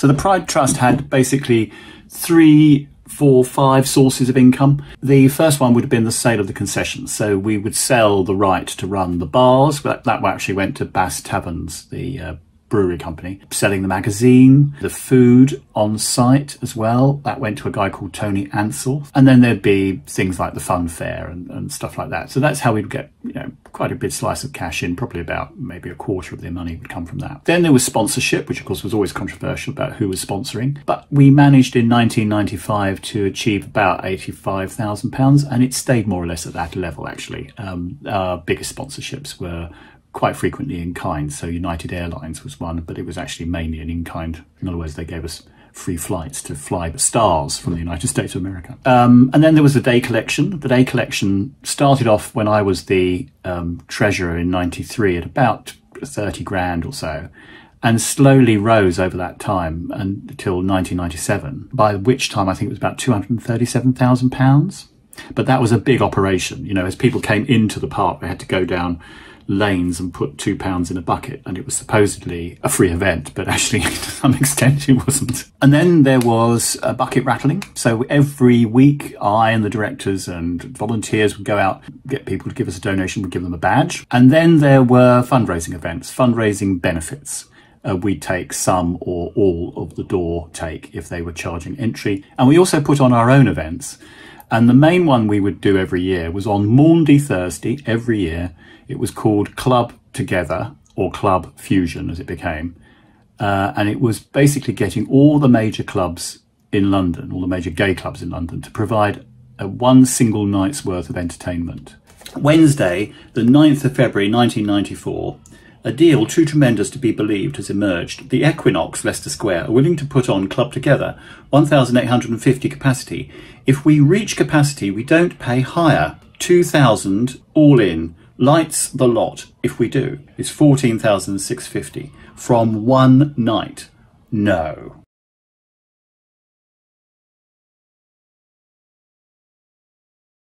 So the Pride Trust had basically 3, 4, 5 sources of income. The first one would have been the sale of the concessions. So we would sell the right to run the bars. That actually went to Bass Taverns, the brewery company. Selling the magazine, the food on site as well. That went to a guy called Tony Ansell. And then there'd be things like the fun fair and stuff like that. So that's how we'd get, quite a big slice of cash in. Probably about maybe a quarter of their money would come from that. Then there was sponsorship, which of course was always controversial about who was sponsoring. But we managed in 1995 to achieve about £85,000, and it stayed more or less at that level actually. Our biggest sponsorships were quite frequently in kind. So United Airlines was one, but it was actually mainly an in-kind. In other words, they gave us free flights to fly the stars from the United States of America. And then there was the day collection. The day collection started off when I was the treasurer in 93 at about 30 grand or so, and slowly rose over that time until 1997, by which time I think it was about £237,000. But that was a big operation. As people came into the park, they had to go down lanes and put £2 in a bucket, and it was supposedly a free event, but actually to some extent it wasn't. And then there was a bucket rattling. So every week I and the directors and volunteers would go out, get people to give us a donation, we'd give them a badge. And then there were fundraising events, fundraising benefits. We'd take some or all of the door take if they were charging entry. And we also put on our own events. And the main one we would do every year was on Maundy Thursday every year. It was called Club Together, or Club Fusion as it became. And it was basically getting all the major clubs in London, all the major gay clubs in London, to provide one single night's worth of entertainment. Wednesday, the 9th of February 1994, a deal too tremendous to be believed has emerged. The Equinox, Leicester Square, are willing to put on Club Together, 1,850 capacity. If we reach capacity, we don't pay higher. 2,000 all in. Lights the lot, if we do, is 14,650 from one night. No.